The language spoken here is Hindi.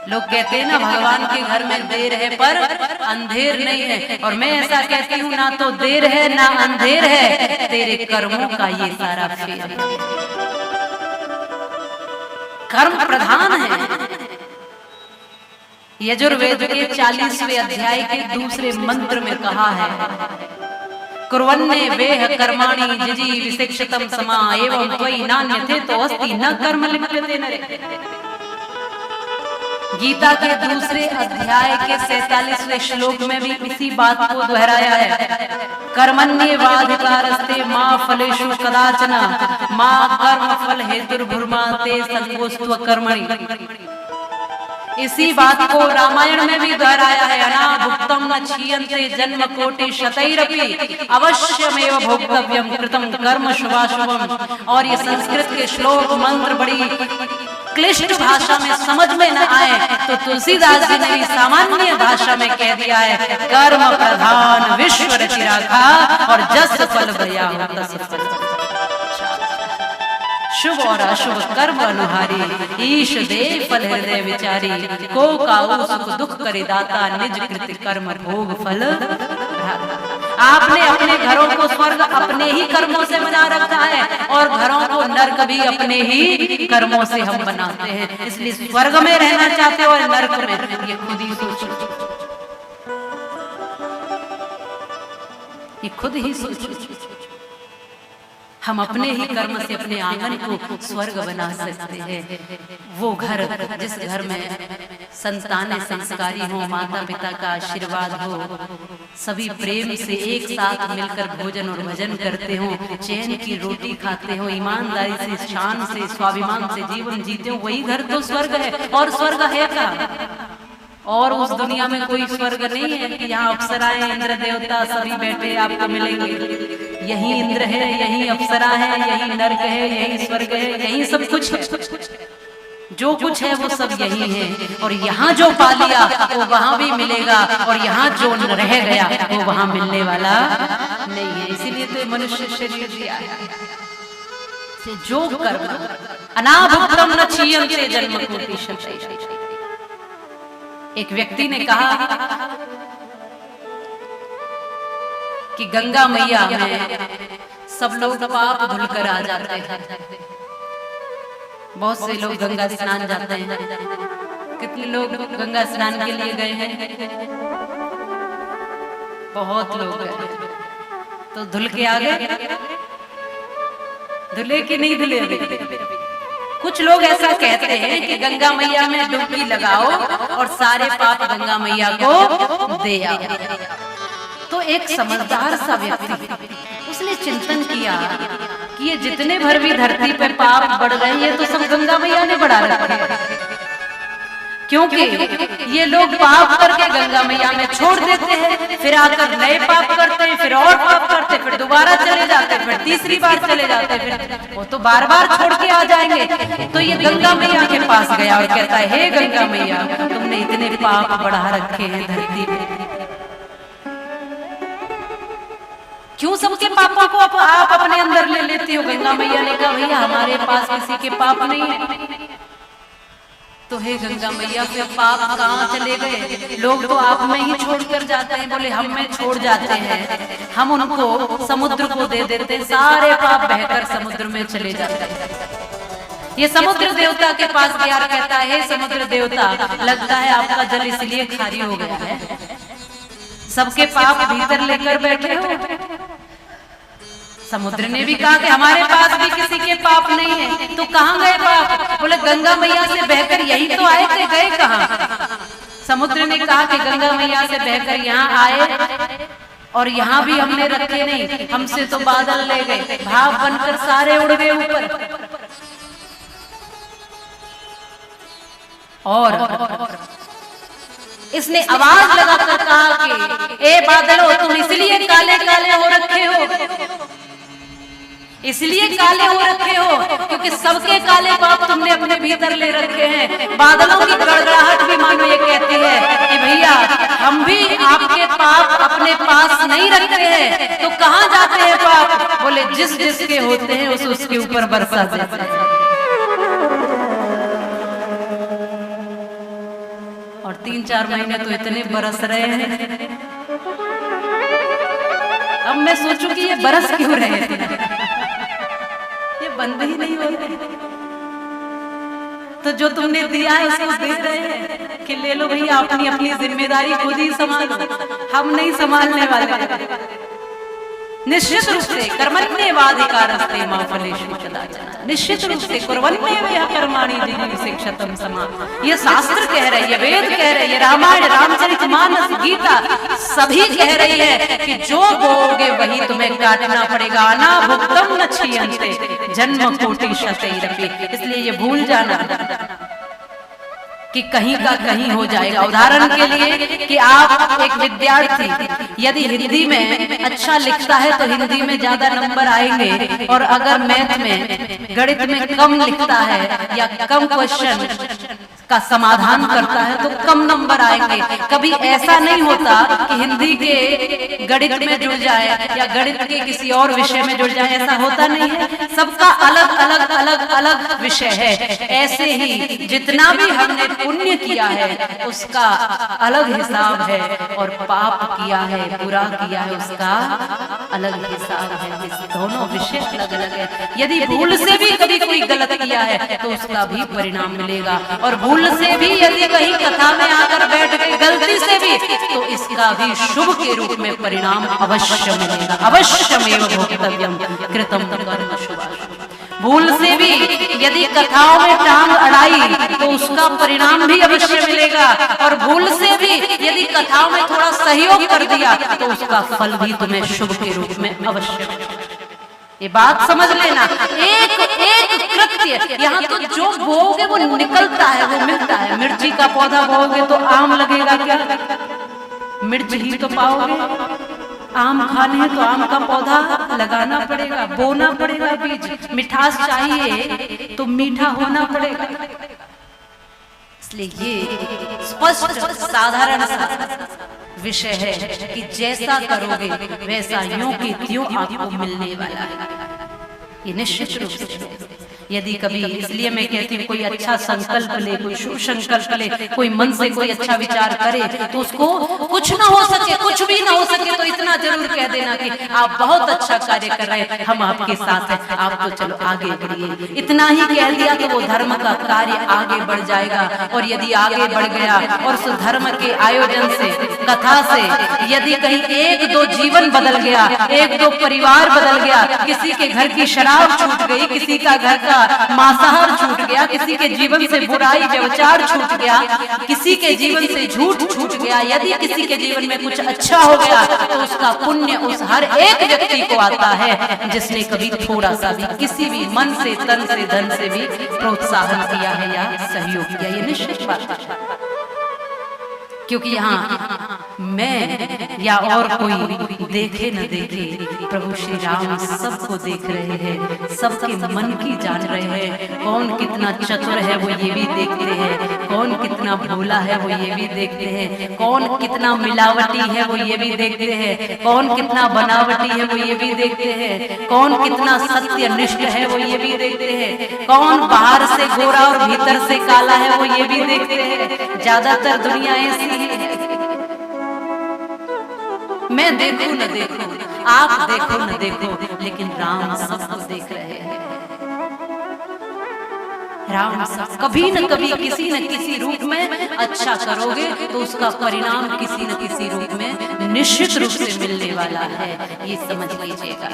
लोग कहते हैं ना भगवान के घर में देर है पर अंधेर नहीं है, और मैं ऐसा कहती हूँ ना तो देर है ना अंधेर है, तेरे कर्मों का ये सारा फेर है। कर्म प्रधान है। यजुर्वेद के 40वें अध्याय के दूसरे मंत्र में कहा है, कुर्वन्ने वेह कर्माणि जिजी विशिक्षितम समा एवं त्वयि नान्यथे तो अस्ति न कर्म लिप्यते नरे। गीता के दूसरे अध्याय के 47वें श्लोक में भी इसी बात को दोहराया है, कर्मण्येवाधिकारस्ते मा फलेषु कदाचन मा कर्म फल हेतुर्भुर्मा ते संकोस्त्व कर्मणि। इसी बात को रामायण में भी दोहराया है, अनाभुक्तम न क्षीयन्ते जन्म कोटि शतैरपि अवश्यमेव भोक्तव्यम कृतं कर्म शुभाशुभम। और ये संस्कृत के श्लोक मंत्र बड़ी क्लिष्ट भाषा में समझ में न आए तो तुलसीदास जी ने सामान्य भाषा में कह दिया है, कर्म प्रधान विश्व रचि राखा और जस फल गया हो तस फल। शुभ और अशुभ कर्म अनुहारी ईश दे फल हृदय विचारी, को काऊ सुख दुख करे दाता निज कृत कर्म भोग फल। आपने अपने घरों को स्वर्ग अपने ही कर्मों से बना रखा है और घरों को नरक भी अपने ही कर्मों से हम बनाते हैं। इसलिए स्वर्ग में रहना चाहते हो और नरक में, ये खुद ही सोचो, ये खुद ही सोचो। हम अपने ही कर्म से अपने आंगन को स्वर्ग बना सकते हैं। वो घर जिस घर में संतानें संस्कारी हो, माता पिता का आशीर्वाद हो, सभी प्रेम से एक साथ मिलकर भोजन और भजन करते हो, चैन की रोटी खाते हो, ईमानदारी से शान से स्वाभिमान से जीवन जीते हो, वही घर तो स्वर्ग है। और स्वर्ग है क्या? और उस दुनिया में कोई स्वर्ग नहीं है कि यहाँ अप्सराएं इंद्र देवता सभी बैठे आपको मिलेंगे। यही इंद्र है, यही अप्सरा है, यही नरक है, यही स्वर्ग है, यही सब कुछ है। जो कुछ है वो सब यही है। और यहाँ जो पा लिया वो वहां भी मिलेगा, और यहाँ जो रह गया वो वहां मिलने वाला नहीं है। इसीलिए तो मनुष्य शरीर दिया है। जो कर्म अनाभुक्तम न क्षीयन्ते जन्म कोटि शतैः। एक व्यक्ति ने कहा कि गंगा मैया में सब लोग पाप धुलकर आ जाते हैं। बहुत से लोग गंगा स्नान जाते हैं। कितने लोग गंगा स्नान के लिए गए हैं? बहुत लोग गए। तो धुल के आ गए? धुले कि नहीं धुले? कुछ लोग ऐसा कहते हैं कि गंगा मैया में डुबकी लगाओ और सारे पाप गंगा मैया को दे आओ। तो एक समझदार सा व्यक्ति उसने चिंतन किया कि ये जितने भर भी धरती पे पाप बढ़ रहे हैं, ये तो सब गंगा मैया ने बढ़ा रखे हैं। क्योंकि ये लोग पाप करके गंगा मैया में छोड़ देते हैं, फिर आकर नए पाप करते हैं, फिर और पाप करते हैं, फिर दोबारा चले जाते हैं, फिर तीसरी बार चले जाते हैं, फिर वो तो बार बार छोड़ के आ जाएंगे। तो ये गंगा मैया के पास गया और कहता है, हे गंगा मैया, तुमने इतने पाप बढ़ा रखे हैं धरती पे, क्यों सबके पापों को आप अपने अंदर ले लेती हो? गंगा मैया ने कहा, भैया हमारे पास किसी के पाप नहीं है। तो हे गंगा मैया, फिर पाप कहाँ चले गए? लोग तो आप में ही छोड़कर जाते हैं। बोले हम में छोड़ जाते हैं, हम उनको समुद्र को दे देते हैं, सारे पाप बहकर समुद्र में चले जाते हैं। ये समुद्र देवता के पास गया और कहता है, हे समुद्र देवता, लगता है आपका जल इसलिए खारी हो गया है, सबके पाप भीतर लेकर बैठे हो। समुद्र ने भी कहा कि हमारे पास भी किसी के पाप नहीं है। तो कहाँ गए पाप? बोले गंगा मैया से बहकर यही तो आए थे, गए कहाँ? समुद्र ने कहा कि गंगा मैया से बहकर यहाँ आए और यहाँ भी हमने रखे नहीं, हमसे तो बादल ले गए, भाप बनकर सारे उड़ गए ऊपर। और इसने आवाज लगाकर कहा कि ए बादलों, तुम इसलिए काले काले हो रखे हो, इसलिए काले हो रखे हो क्योंकि सबके काले पाप तुमने अपने भीतर ले रखे हैं। बादलों की गड़गड़ाहट भी मानो ये कहती है कि भैया हम भी आपके पाप अपने पास नहीं रखते हैं। तो कहाँ जाते हैं पाप? बोले जिस जिसके होते हैं उस उसके ऊपर बरसा जाता है। और 3-4 महीने तो इतने बरस रहे हैं, अब मैं सोचूं कि ये बरस क्यों रहे थे, ये बंद ही नहीं हो रहे। तो जो तुमने दिया है उसको दे रहे हैं कि ले लो भैया, अपनी अपनी जिम्मेदारी खुद ही संभालो, हम नहीं संभालने वाले। निश्चित रूप से कर्मण्येवाधिकारस्ते मा फलेषु कदाचन, निश्चित रूप से कुर्वन्नेव कर्माणि जीवति समा, ये शास्त्र कह रहे हैं, ये वेद कह रहे हैं, ये रामायण रामचरितमानस गीता सभी कह रही है कि जो बोओगे वही तुम्हें काटना पड़ेगा। अनाभुक्तम न क्षीयन्ते जन्म कोटि शतैरपि, इसलिए ये भूल जाना कि कहीं का कहीं हो जाएगा। उदाहरण के लिए कि आप एक विद्यार्थी यदि हिंदी में अच्छा लिखता है तो हिंदी में ज्यादा नंबर आएंगे, और अगर मैथ में गणित में कम लिखता है या कम क्वेश्चन का समाधान करता है तो कम नंबर आएंगे। कभी ऐसा नहीं होता कि हिंदी के गणित में जुड़ जाए या गणित के किसी और विषय में जुड़ जाए, ऐसा होता नहीं है। सबका अलग अलग अलग अलग विषय है। ऐसे ही जितना भी हमने पुण्य किया है उसका अलग हिसाब है, और पाप किया है, बुरा किया है, उसका अलग हिसाब है। दोनों विषय अलग अलग है। यदि भूल से भी कभी कोई गलत किया है तो उसका भी परिणाम मिलेगा, और भूल से भी यदि कहीं कथा में आकर बैठ गए गलती से भी तो इसका भी शुभ के रूप में परिणाम अवश्य मिलेगा। अवश्यमेव भोक्तव्यम कृतम कर्म शुभाशुभम्। भूल से भी यदि कथाओं में टांग अड़ाई तो उसका परिणाम भी अवश्य मिलेगा, और भूल से भी यदि कथाओं में थोड़ा सहयोग कर दिया तो उसका फल भी तुम्हें शुभ के रूप में अवश्य मिलेगा। ये बात समझ लेना। एक एक कृत्य यहाँ तो जो बोओगे वो निकलता है, वो मिलता है। मिर्ची का पौधा बोओगे तो आम लगेगा क्या? मिर्च ही तो पाओगे। आम खाने हैं तो आम का पौधा लगाना पड़ेगा, बोना पड़ेगा बीज। मिठास चाहिए तो मीठा होना पड़ेगा। इसलिए ये स्पष्ट साधारण विषय है कि जैसा करोगे वैसा यूं की त्यों आपको मिलने वाला है। ये निश्चित रूप से यदि कभी, इसलिए मैं कहती हूँ कोई अच्छा संकल्प ले, कोई शुभ संकल्प ले, कोई मन से कोई अच्छा विचार करे तो उसको कुछ ना हो सके, कुछ भी ना हो सके तो इतना जरूर कह देना कि आप बहुत अच्छा कार्य कर रहे हैं, हम आपके साथ हैं, आप तो चलो आगे बढ़िए। इतना ही कह दिया तो वो धर्म का कार्य आगे बढ़ जाएगा। और यदि आगे बढ़ गया और उस धर्म के आयोजन से, कथा से यदि कहीं 1-2 जीवन बदल गया, 1-2 परिवार बदल गया, किसी के घर की शराब छूट गई, किसी का घर का मांसाहार छूट गया, किसी के जीवन से बुराई व्यभिचार छूट गया, किसी के जीवन से झूठ छूट गया, यदि किसी के जीवन में कुछ अच्छा हो गया तो उसका पुण्य उस हर एक व्यक्ति को आता है जिसने कभी थोड़ा सा भी किसी भी मन से, तन से, धन से भी प्रोत्साहन किया है या सहयोग किया। ये निश्चित बात है, क्योंकि यहाँ मैं या और कोई देखे न देखे, प्रभु श्री राम सबको देख रहे हैं, सबके मन की जान रहे हैं। कौन कितना चतुर है वो ये भी देखते हैं, कौन कितना भोला है वो ये भी देखते हैं, कौन कितना मिलावटी है वो ये भी देखते हैं, कौन कितना बनावटी है वो ये भी देखते हैं, कौन कितना सत्यनिष्ठ है वो ये भी देखते हैं, कौन बाहर से गोरा और भीतर से काला है वो ये भी देखते हैं। ज्यादातर दुनिया ऐसी है। मैं देखूं न देखूं, आप देखो न देखो, लेकिन राम सबको देख रहे हैं। राम सब कभी न कभी किसी न किसी रूप में अच्छा करोगे तो उसका परिणाम किसी न किसी रूप में निश्चित रूप से मिलने वाला है, ये समझ लीजिएगा।